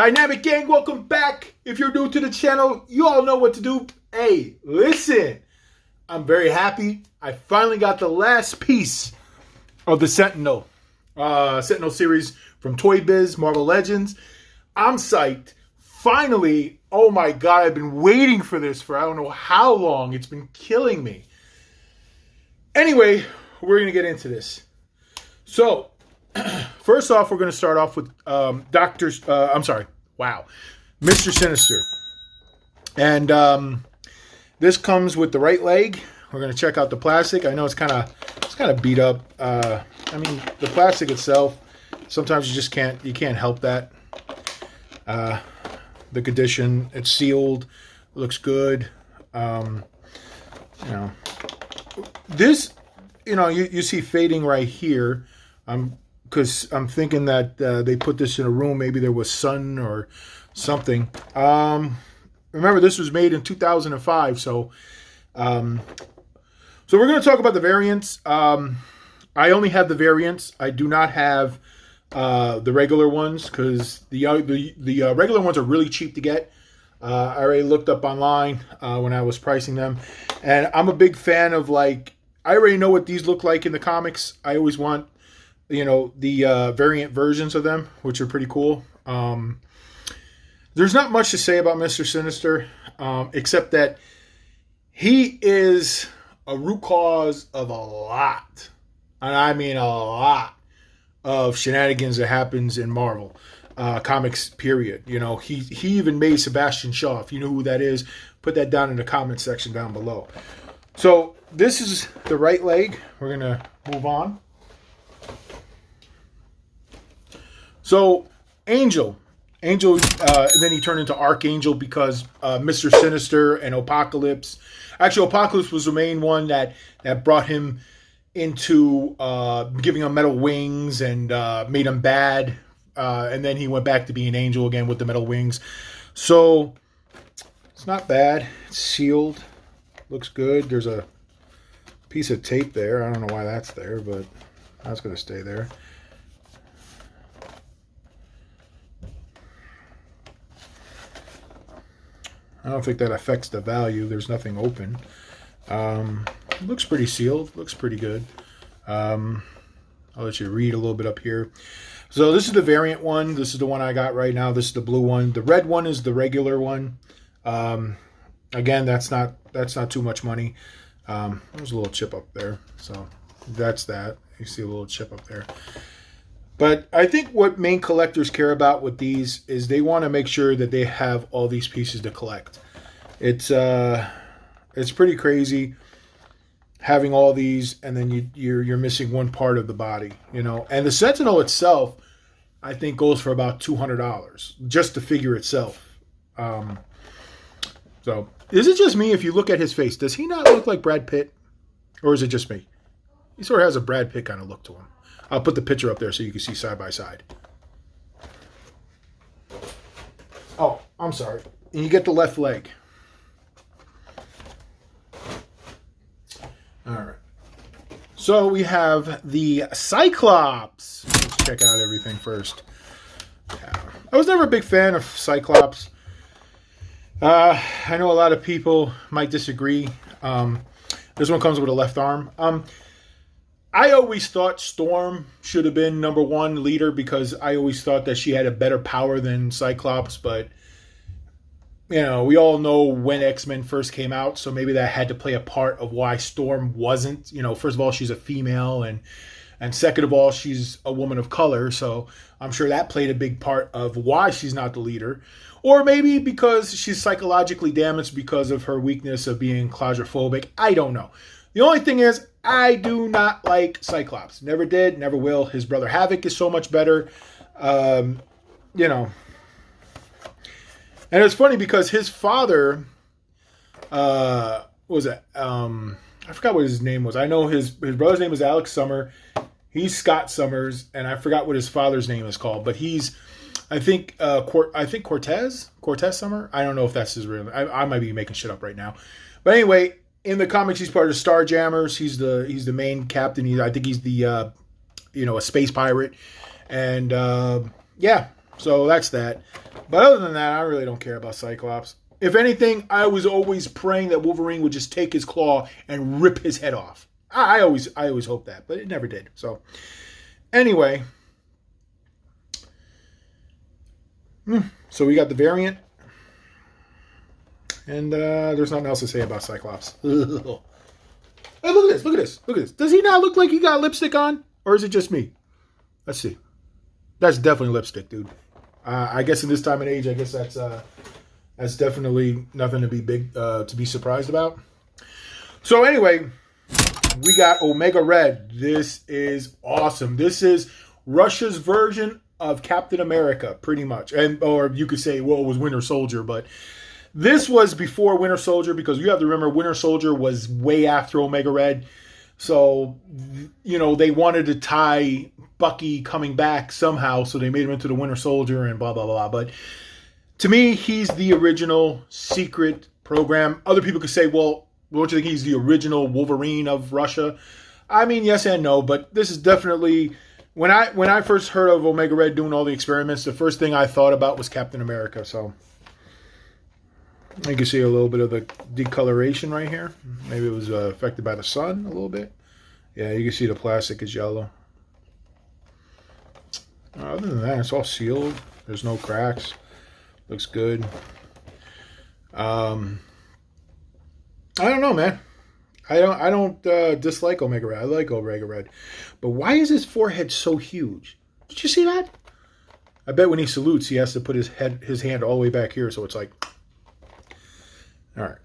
Dynamic Gang, welcome back. If you're new to the channel, you all know what to do. Hey, listen, I'm very happy. I finally got the last piece of the Sentinel series from Toy Biz, Marvel Legends. I'm psyched. Finally, oh my God, I've been waiting for this for I don't know how long. It's been killing me. Anyway, we're going to get into this. So, first off, we're going to start off with Mr. Sinister. And this comes with the right leg. We're going to check out the plastic. I know it's kind of beat up. I mean, the plastic itself, sometimes you just can't help that. The condition, it's sealed, looks good. This, you see fading right here. Because I'm thinking that they put this in a room. Maybe there was sun or something. Remember, this was made in 2005. So we're going to talk about the variants. I only have the variants. I do not have the regular ones because the regular ones are really cheap to get. I already looked up online when I was pricing them. And I'm a big fan of, I already know what these look like in the comics. I always want the variant versions of them, which are pretty cool. There's not much to say about Mr. Sinister, except that he is a root cause of a lot, and I mean a lot, of shenanigans that happens in Marvel comics, period. He even made Sebastian Shaw. If you know who that is, put that down in the comment section down below. So this is the right leg. We're going to move on. So, Angel, and then he turned into Archangel because Mr. Sinister and Apocalypse. Actually, Apocalypse was the main one that brought him into giving him metal wings and made him bad. And then he went back to being Angel again with the metal wings. So, it's not bad. It's sealed. Looks good. There's a piece of tape there. I don't know why that's there, but that's going to stay there. I don't think that affects the value. There's nothing open. It looks pretty sealed. Looks pretty good. I'll let you read a little bit up here. So this is the variant one. This is the one I got right now. This is the blue one. The red one is the regular one. Again, that's not too much money. There's a little chip up there. So that's that. You see a little chip up there. But I think what main collectors care about with these is they want to make sure that they have all these pieces to collect. It's pretty crazy having all these and then you're missing one part of the body, And the Sentinel itself, I think, goes for about $200 just the figure itself. So is it just me? If you look at his face, does he not look like Brad Pitt, or is it just me? He sort of has a Brad Pitt kind of look to him. I'll put the picture up there so you can see side by side. Oh, I'm sorry. And you get the left leg. All right. So we have the Cyclops. Let's check out everything first. Yeah. I was never a big fan of Cyclops. I know a lot of people might disagree. This one comes with a left arm. I always thought Storm should have been #1 leader because I always thought that she had a better power than Cyclops. But, we all know when X-Men first came out, so maybe that had to play a part of why Storm wasn't. First of all, she's a female, and second of all, she's a woman of color. So I'm sure that played a big part of why she's not the leader. Or maybe because she's psychologically damaged because of her weakness of being claustrophobic. I don't know. The only thing is, I do not like Cyclops. Never did, never will. His brother Havoc is so much better. And it's funny because his father, what was that? I forgot what his name was. I know his brother's name is Alex Summer. He's Scott Summers, and I forgot what his father's name is called. But he's, I think Cortez Summer. I don't know if that's his real name. I might be making shit up right now. But anyway, in the comics, he's part of the Starjammers. He's the main captain. I think he's the a space pirate, and yeah. So that's that. But other than that, I really don't care about Cyclops. If anything, I was always praying that Wolverine would just take his claw and rip his head off. I always hoped that, but it never did. So, anyway. So we got the variant. And there's nothing else to say about Cyclops. Hey, look at this. Look at this. Look at this. Does he not look like he got lipstick on? Or is it just me? Let's see. That's definitely lipstick, dude. I guess in this time and age, I guess that's definitely nothing to be surprised about. So anyway, we got Omega Red. This is awesome. This is Russia's version of Captain America, pretty much. Or you could say, well, it was Winter Soldier, but this was before Winter Soldier, because you have to remember Winter Soldier was way after Omega Red. So, you know, they wanted to tie Bucky coming back somehow, so they made him into the Winter Soldier and blah, blah, blah. But to me, he's the original secret program. Other people could say, well, don't you think he's the original Wolverine of Russia? I mean, yes and no, but this is definitely... When I first heard of Omega Red doing all the experiments, the first thing I thought about was Captain America. So you can see a little bit of the decoloration right here. Maybe it was affected by the sun a little bit. Yeah, you can see the plastic is yellow. Other than that, it's all sealed. There's no cracks. Looks good. I don't know, man. I don't dislike Omega Red. I like Omega Red. But why is his forehead so huge? Did you see that? I bet when he salutes, he has to put his hand all the way back here, so it's like... All right.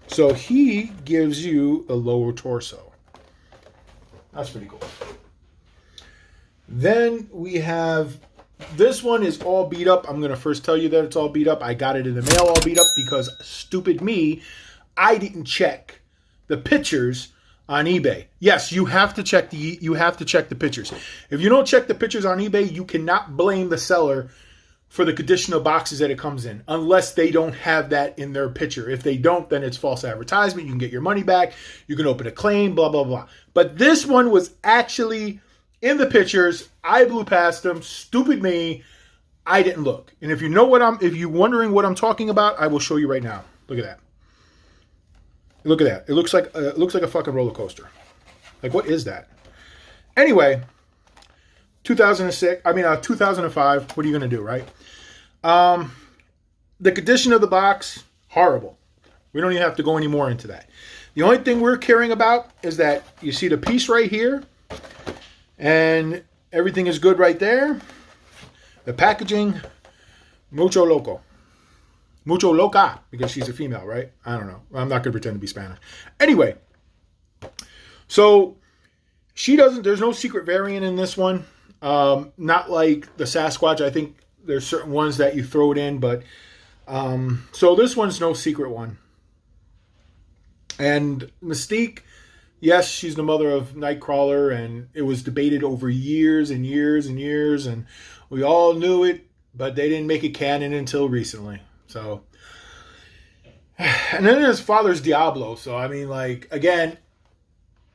So he gives you a lower torso. That's pretty cool. Then we have... This one is all beat up. I'm going to first tell you that it's all beat up. I got it in the mail all beat up because, stupid me, I didn't check the pictures on eBay. Yes, you have to check the pictures. If you don't check the pictures on eBay, you cannot blame the seller for the condition of boxes that it comes in, unless they don't have that in their picture. If they don't, then it's false advertisement. You can get your money back. You can open a claim, blah, blah, blah. But this one was actually in the pictures. I blew past them. Stupid me. I didn't look. And if you're wondering what I'm talking about, I will show you right now. Look at that. Look at that. It looks like a fucking roller coaster. Like, what is that? Anyway, 2005. What are you going to do, right? The condition of the box, horrible. We don't even have to go any more into that. The only thing we're caring about is that you see the piece right here, and everything is good right there. The packaging, mucho loco. Mucho loca, because she's a female, right? I don't know. I'm not going to pretend to be Spanish. Anyway, so there's no secret variant in this one. Not like the Sasquatch. I think there's certain ones that you throw it in, but so this one's no secret one. And Mystique, yes, she's the mother of Nightcrawler, and it was debated over years and years and years, and we all knew it, but they didn't make it canon until recently. So, and then his father's Diablo. So, I mean, like, again,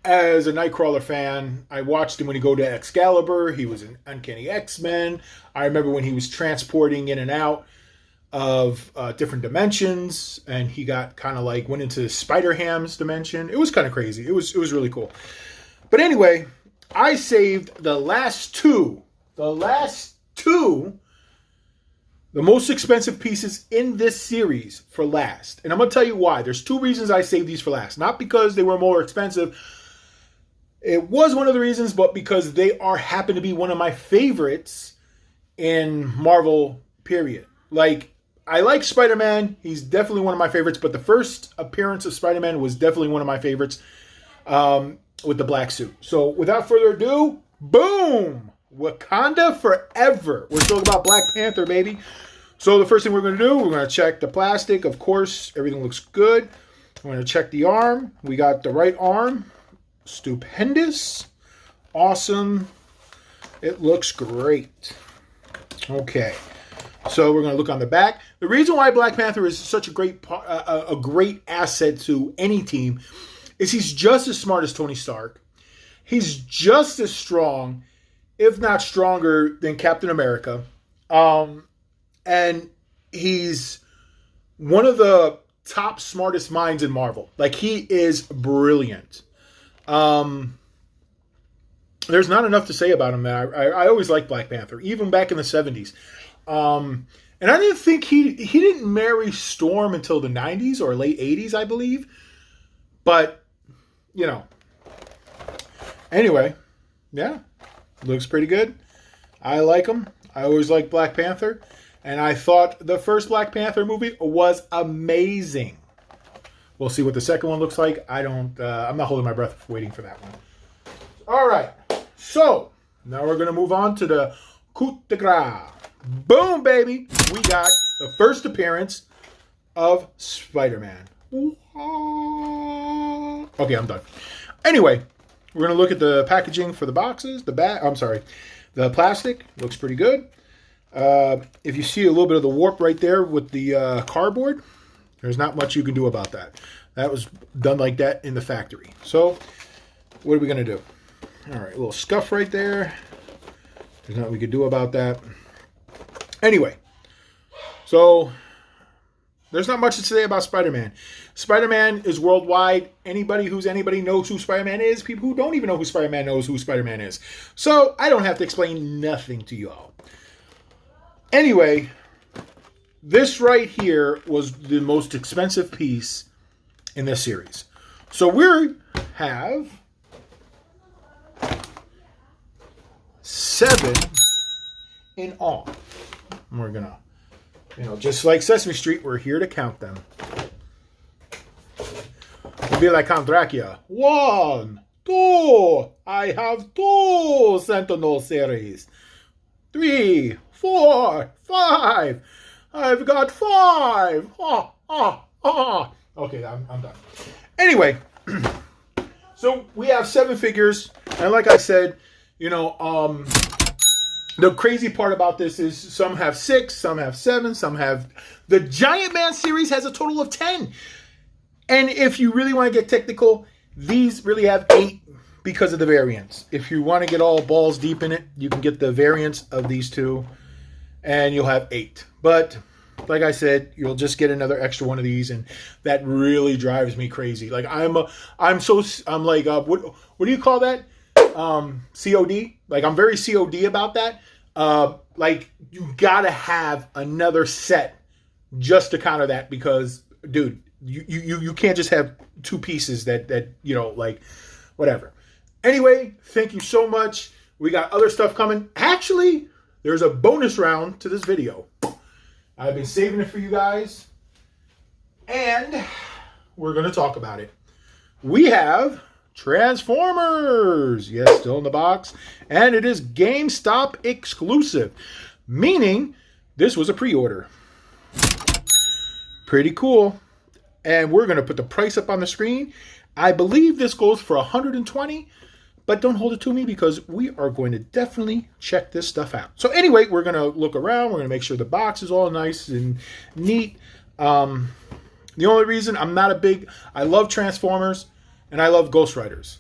as a Nightcrawler fan, I watched him when he go to Excalibur. He was in Uncanny X-Men. I remember when he was transporting in and out of different dimensions, and he got kind of like went into Spider-Ham's dimension. It was kind of crazy. It was really cool. But anyway, I saved the last two. The most expensive pieces in this series for last. And I'm going to tell you why. There's two reasons I saved these for last. Not because they were more expensive. It was one of the reasons, but because they happen to be one of my favorites in Marvel, period. Like, I like Spider-Man. He's definitely one of my favorites. But the first appearance of Spider-Man was definitely one of my favorites with the black suit. So without further ado, boom! Wakanda forever. We're talking about Black Panther, baby. So the first thing we're going to do, we're going to check the plastic. Of course, everything looks good. We're going to check the arm. We got the right arm. Stupendous. Awesome. It looks great. Okay. So we're going to look on the back. The reason why Black Panther is such a great asset to any team is he's just as smart as Tony Stark. He's just as strong, if not stronger, than Captain America. and he's one of the top smartest minds in Marvel. Like, he is brilliant. There's not enough to say about him. That I always liked Black Panther, even back in the 70s. And I didn't think he didn't marry Storm until the 90s or late 80s, I believe. But, you know. Anyway, yeah, looks pretty good. I like him. I always liked Black Panther. And I thought the first Black Panther movie was amazing. We'll see what the second one looks like. I'm not holding my breath waiting for that one. All right. So, now we're going to move on to the coup de grace. Boom, baby. We got the first appearance of Spider-Man. Okay, I'm done. Anyway, we're going to look at the packaging for the boxes. The plastic looks pretty good. If you see a little bit of the warp right there with the cardboard, there's not much you can do about that. That was done like that in the factory. So, what are we going to do? All right, a little scuff right there. There's nothing we could do about that. Anyway, so there's not much to say about Spider-Man. Spider-Man is worldwide. Anybody knows who Spider-Man is. People who don't even know who Spider-Man knows who Spider-Man is. So I don't have to explain nothing to y'all. Anyway, this right here was the most expensive piece in this series. So we have 7 in all. And we're gonna, just like Sesame Street, we're here to count them. It'll be like Count Dracula. 1, 2. I have 2 Sentinel series. 3, 4, 5. I've got 5. Okay, I'm done. Anyway, so we have 7 figures, and like I said, the crazy part about this is some have 6, some have 7, some have... The Giant Man series has a total of 10. And if you really want to get technical, these really have 8 because of the variants. If you want to get all balls deep in it, you can get the variants of these 2, and you'll have 8. But like I said, you'll just get another extra one of these, and that really drives me crazy. Like I'm like, what do you call that? COD. Like, I'm very COD about that. Like, you gotta have another set just to counter that, because, dude, you can't just have 2 pieces that like, whatever. Anyway, thank you so much. We got other stuff coming. Actually, there's a bonus round to this video. I've been saving it for you guys, and we're going to talk about it. We have Transformers. Yes, still in the box. And it is GameStop exclusive, meaning this was a pre-order. Pretty cool. And we're going to put the price up on the screen. I believe this goes for $120, but don't hold it to me, because we are going to definitely check this stuff out. So anyway, we're going to look around. We're going to make sure the box is all nice and neat. The only reason I'm not I love Transformers and I love Ghost Riders.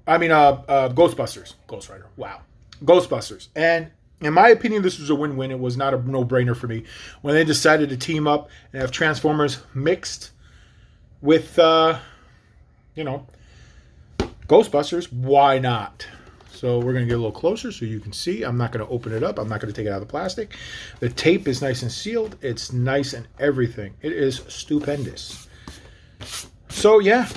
Ghostbusters. Ghost Rider. Wow. Ghostbusters. And in my opinion, this was a win-win. It was not a no-brainer for me. When they decided to team up and have Transformers mixed with, Ghostbusters, why not? So we're going to get a little closer so you can see. I'm not going to open it up. I'm not going to take it out of the plastic. The tape is nice and sealed. It's nice and everything. It is stupendous. So, yeah.